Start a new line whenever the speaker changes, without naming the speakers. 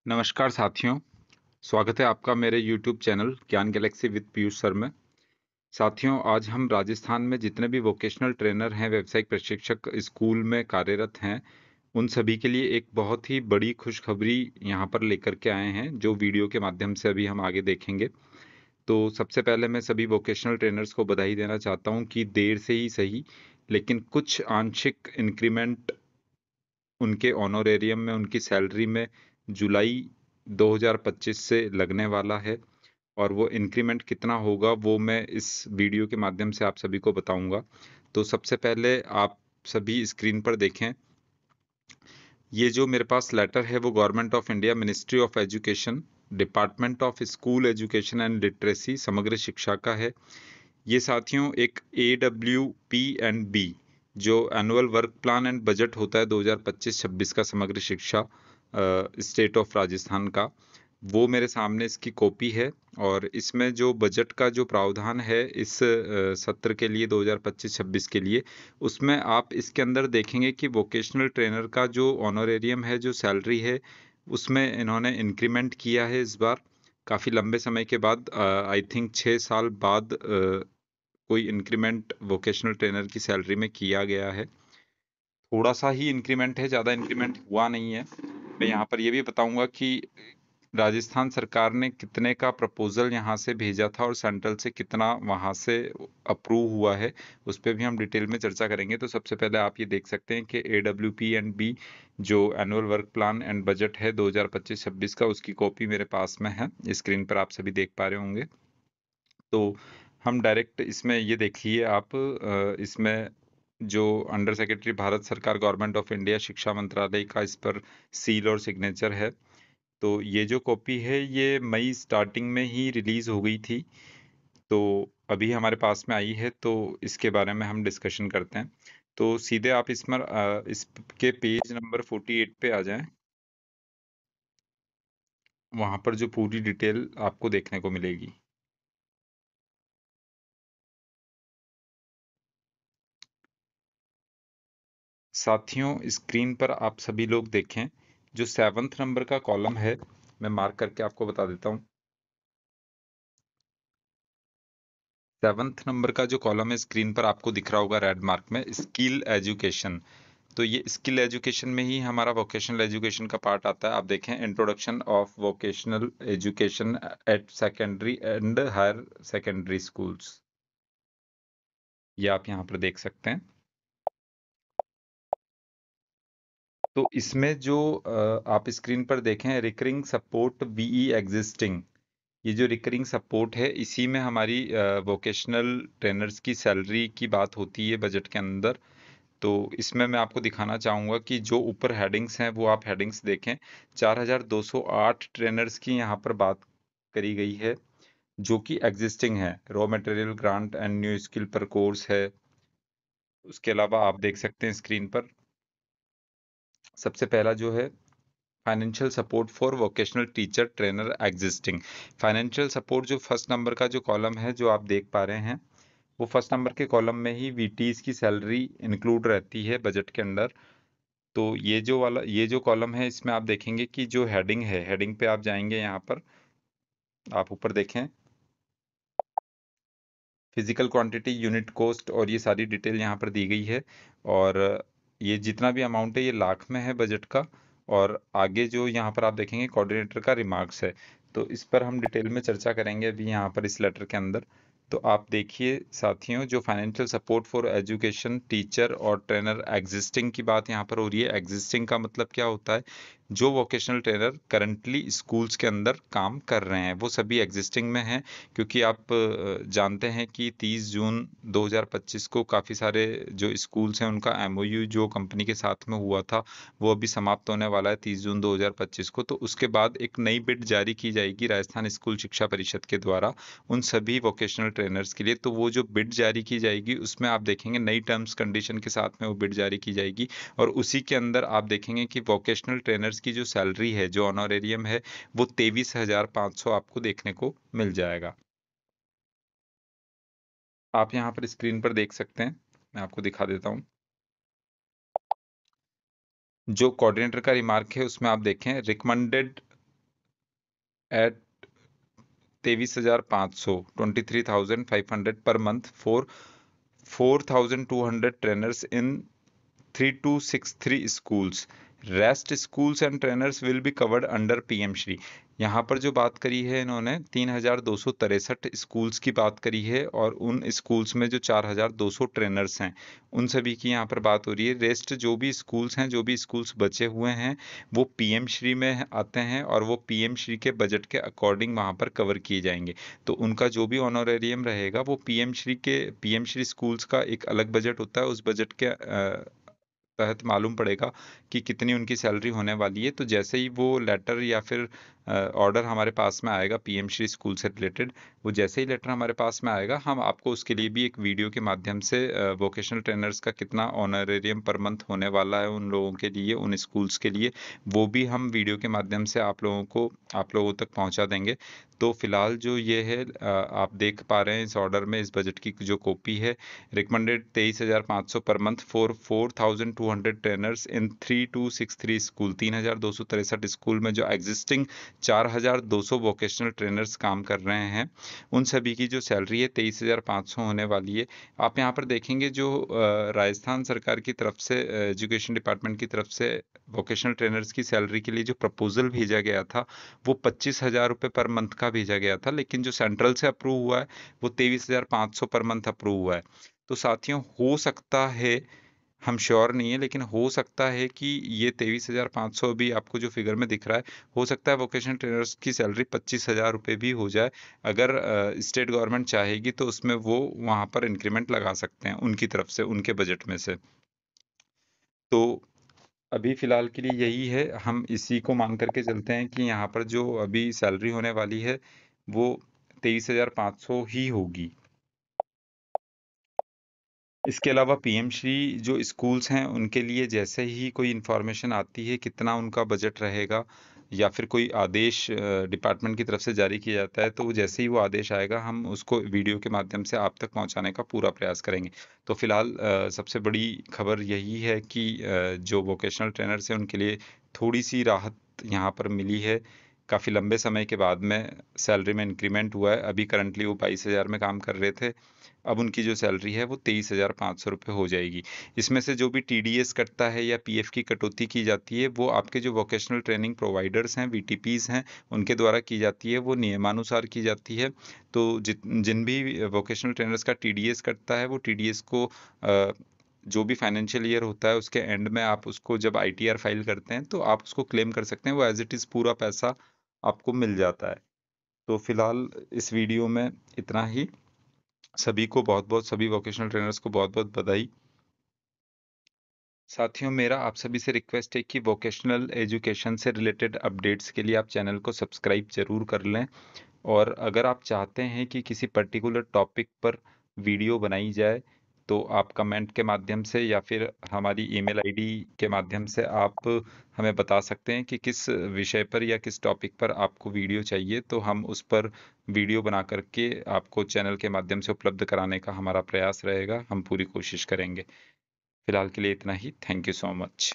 नमस्कार साथियों, स्वागत है आपका मेरे YouTube चैनल ज्ञान गैलेक्सी विद पीयूष सर में। साथियों, आज हम राजस्थान में जितने भी वोकेशनल ट्रेनर हैं, व्यावसायिक प्रशिक्षक स्कूल में कार्यरत हैं, उन सभी के लिए एक बहुत ही बड़ी खुशखबरी यहाँ पर लेकर के आए हैं, जो वीडियो के माध्यम से अभी हम आगे देखेंगे। तो सबसे पहले मैं सभी वोकेशनल ट्रेनर्स को बधाई देना चाहता हूँ कि देर से ही सही, लेकिन कुछ आंशिक इंक्रीमेंट उनके ऑनोरेरियम में, उनकी सैलरी में जुलाई 2025 से लगने वाला है और वो इंक्रीमेंट कितना होगा वो मैं इस वीडियो के माध्यम से आप सभी को बताऊंगा। तो सबसे पहले आप सभी स्क्रीन पर देखें, ये जो मेरे पास लेटर है वो government of India, ministry of education, department of school education and literacy, समग्र शिक्षा का है। ये साथियों एक AWP&B जो annual work plan and budget होता है 2025-26 का समग्र शिक्षा स्टेट ऑफ राजस्थान का, वो मेरे सामने इसकी कॉपी है। और इसमें जो बजट का जो प्रावधान है इस सत्र के लिए 2025-26 के लिए, उसमें आप इसके अंदर देखेंगे कि वोकेशनल ट्रेनर का जो ऑनोरेरियम है, जो सैलरी है, उसमें इन्होंने इंक्रीमेंट किया है इस बार काफ़ी लंबे समय के बाद। आई थिंक 6 साल बाद कोई इंक्रीमेंट वोकेशनल ट्रेनर की सैलरी में किया गया है। थोड़ा सा ही इंक्रीमेंट है, ज़्यादा इंक्रीमेंट हुआ नहीं है। मैं यहाँ पर ये भी बताऊंगा कि राजस्थान सरकार ने कितने का प्रपोजल यहाँ से भेजा था और सेंट्रल से कितना वहाँ से अप्रूव हुआ है, उस पर भी हम डिटेल में चर्चा करेंगे। तो सबसे पहले आप ये देख सकते हैं कि AWP&B जो annual work plan and budget है 2025-26 का, उसकी कॉपी मेरे पास में है, स्क्रीन पर आप सभी देख पा रहे होंगे। तो हम डायरेक्ट इसमें ये देखिए आप, इसमें जो अंडर सेक्रेटरी भारत सरकार गवर्नमेंट ऑफ इंडिया शिक्षा मंत्रालय का इस पर सील और सिग्नेचर है। तो ये जो कॉपी है ये मई स्टार्टिंग में ही रिलीज हो गई थी, तो अभी हमारे पास में आई है, तो इसके बारे में हम डिस्कशन करते हैं। तो सीधे आप इसके पेज नंबर 48 पे आ जाएं, वहां पर जो पूरी डिटेल आपको देखने को मिलेगी। साथियों, स्क्रीन पर आप सभी लोग देखें, जो 7th नंबर का कॉलम है, मैं मार्क करके आपको बता देता हूँ। 7th नंबर का जो कॉलम है स्क्रीन पर आपको दिख रहा होगा रेड मार्क में, स्किल एजुकेशन। तो ये स्किल एजुकेशन में ही हमारा वोकेशनल एजुकेशन का पार्ट आता है। आप देखें, introduction of vocational education at secondary and higher secondary schools, ये आप यहाँ पर देख सकते हैं। तो इसमें जो आप स्क्रीन पर देखें, रिकरिंग सपोर्ट बीई एग्जिस्टिंग, ये जो रिकरिंग सपोर्ट है, इसी में हमारी वोकेशनल ट्रेनर्स की सैलरी की बात होती है बजट के अंदर। तो इसमें मैं आपको दिखाना चाहूँगा कि जो ऊपर हेडिंग्स हैं वो आप हेडिंग्स देखें। 4208 ट्रेनर्स की यहाँ पर बात करी गई है, जो कि एग्जिस्टिंग है। Raw material grant and new skill पर कोर्स है। उसके अलावा आप देख सकते हैं स्क्रीन पर, सबसे पहला जो है, financial support for vocational teacher trainer existing. Financial support जो फर्स्ट नंबर का जो कॉलम है जो आप देख पा रहे हैं, वो फर्स्ट नंबर के कॉलम में ही वीटीज की सैलरी इंक्लूड रहती है बजट के अंदर। तो ये जो कॉलम है, इसमें आप देखेंगे कि जो हेडिंग है, हेडिंग पे आप जाएंगे, यहाँ पर आप ऊपर देखें, फिजिकल क्वांटिटी, यूनिट कॉस्ट और ये सारी डिटेल यहाँ पर दी गई है। और ये जितना भी अमाउंट है ये लाख में है बजट का। और आगे जो यहाँ पर आप देखेंगे कोऑर्डिनेटर का रिमार्क्स है, तो इस पर हम डिटेल में चर्चा करेंगे अभी यहाँ पर इस लेटर के अंदर। तो आप देखिए साथियों, जो financial support for education teacher और ट्रेनर एग्जिस्टिंग की बात यहाँ पर हो रही है। एग्जिस्टिंग का मतलब क्या होता है? जो वोकेशनल ट्रेनर करंटली स्कूल्स के अंदर काम कर रहे हैं वो सभी एग्जिस्टिंग में हैं। क्योंकि आप जानते हैं कि 30 जून 2025 को काफ़ी सारे जो स्कूल्स हैं उनका MOU जो कंपनी के साथ में हुआ था वो अभी समाप्त होने वाला है 30 जून 2025 को। तो उसके बाद एक नई बिड जारी की जाएगी राजस्थान स्कूल शिक्षा परिषद के द्वारा उन सभी वोकेशनल ट्रेनर्स के लिए। तो वो जो बिड जारी की जाएगी उसमें आप देखेंगे नई टर्म्स कंडीशन के साथ में वो बिड जारी की जाएगी। और उसी के अंदर आप देखेंगे कि वोकेशनल ट्रेनर्स की जो सैलरी है, जो ऑनोरेरियम है, वो 23,500 आपको देखने को मिल जाएगा। आप यहाँ पर स्क्रीन पर देख सकते हैं, मैं आपको दिखा देता हूँ। जो कोऑर्डिनेटर का रिमार्क है उसमें आप देखें, recommended at 23,500 23,500 per month for 4,200 trainers in 3263 schools. Rest schools and trainers will be covered under PM Shri. यहाँ पर जो बात करी है इन्होंने 3,263 स्कूल्स की बात करी है, और उन स्कूल्स में जो 4,200 ट्रेनर्स हैं उन सभी की यहाँ पर बात हो रही है। रेस्ट जो भी स्कूल्स हैं, जो भी स्कूल्स बचे हुए हैं, वो पीएम श्री में आते हैं और वो पीएम श्री के बजट के अकॉर्डिंग वहाँ पर कवर किए जाएंगे। तो उनका जो भी ऑनोरेरियम रहेगा वो पीएम श्री स्कूल्स का एक अलग बजट होता है, उस बजट के तहत मालूम पड़ेगा कि कितनी उनकी सैलरी होने वाली है। तो जैसे ही वो लेटर या फिर ऑर्डर हमारे पास में आएगा पीएम श्री स्कूल से रिलेटेड, वो जैसे ही लेटर हमारे पास में आएगा, हम आपको उसके लिए भी एक वीडियो के माध्यम से वोकेशनल ट्रेनर्स का कितना ऑनरेरियम पर मंथ होने वाला है उन लोगों के लिए, उन स्कूल्स के लिए, वो भी हम वीडियो के माध्यम से आप लोगों तक पहुंचा देंगे। तो फिलहाल जो ये है, आप देख पा रहे हैं इस ऑर्डर में, इस बजट की जो कॉपी है, recommended 23,500 per month for 4,200 trainers in 3263 school. 3,263 school में जो एग्जिस्टिंग 4,200 वोकेशनल ट्रेनर्स काम कर रहे हैं, उन सभी की जो सैलरी है 23,500 होने वाली है। आप यहाँ पर देखेंगे जो राजस्थान सरकार की तरफ से, एजुकेशन डिपार्टमेंट की तरफ से वोकेशनल ट्रेनर्स की सैलरी के लिए जो प्रपोजल भेजा गया था वो 25,000 रुपये पर मंथ का भेजा गया था, लेकिन जो सेंट्रल से अप्रूव हुआ है वो 23,500 पर मंथ अप्रूव हुआ है। तो साथियों, हो सकता है, हम श्योर नहीं है, लेकिन हो सकता है कि ये 23,500 भी आपको जो फिगर में दिख रहा है, हो सकता है वोकेशनल ट्रेनर्स की सैलरी 25,000 रुपये भी हो जाए। अगर स्टेट गवर्नमेंट चाहेगी तो उसमें वो वहां पर इंक्रीमेंट लगा सकते हैं उनकी तरफ से, उनके बजट में से। तो अभी फिलहाल के लिए यही है, हम इसी को मान करके चलते हैं कि यहाँ पर जो अभी सैलरी होने वाली है वो 23,500 ही होगी। इसके अलावा पीएम श्री जो स्कूल्स हैं उनके लिए जैसे ही कोई इन्फॉर्मेशन आती है, कितना उनका बजट रहेगा या फिर कोई आदेश डिपार्टमेंट की तरफ से जारी किया जाता है, तो वो जैसे ही वो आदेश आएगा हम उसको वीडियो के माध्यम से आप तक पहुंचाने का पूरा प्रयास करेंगे। तो फिलहाल सबसे बड़ी खबर यही है कि जो वोकेशनल ट्रेनर्स हैं उनके लिए थोड़ी सी राहत यहाँ पर मिली है। काफ़ी लंबे समय के बाद में सैलरी में इंक्रीमेंट हुआ है। अभी करंटली वो 22,000 में काम कर रहे थे, अब उनकी जो सैलरी है वो 23,500 रुपये हो जाएगी। इसमें से जो भी टीडीएस कटता है या पीएफ की कटौती की जाती है वो आपके जो वोकेशनल ट्रेनिंग प्रोवाइडर्स हैं, वीटीपीज हैं, उनके द्वारा की जाती है, वो नियमानुसार की जाती है। तो जिन भी वोकेशनल ट्रेनर्स का टीडीएस कटता है वो टीडीएस को जो भी फाइनेंशियल ईयर होता है उसके एंड में आप उसको जब आईटीआर फाइल करते हैं तो आप उसको क्लेम कर सकते हैं, वो एज इट इज़ पूरा पैसा आपको मिल जाता है। तो फिलहाल इस वीडियो में इतना ही। सभी को बहुत बहुत, सभी वोकेशनल ट्रेनर्स को बहुत बहुत बधाई। साथियों, मेरा आप सभी से रिक्वेस्ट है कि वोकेशनल एजुकेशन से रिलेटेड अपडेट्स के लिए आप चैनल को सब्सक्राइब जरूर कर लें, और अगर आप चाहते हैं कि किसी पर्टिकुलर टॉपिक पर वीडियो बनाई जाए तो आप कमेंट के माध्यम से या फिर हमारी ईमेल आईडी के माध्यम से आप हमें बता सकते हैं कि किस विषय पर या किस टॉपिक पर आपको वीडियो चाहिए, तो हम उस पर वीडियो बना करके आपको चैनल के माध्यम से उपलब्ध कराने का हमारा प्रयास रहेगा, हम पूरी कोशिश करेंगे। फिलहाल के लिए इतना ही। Thank you so much.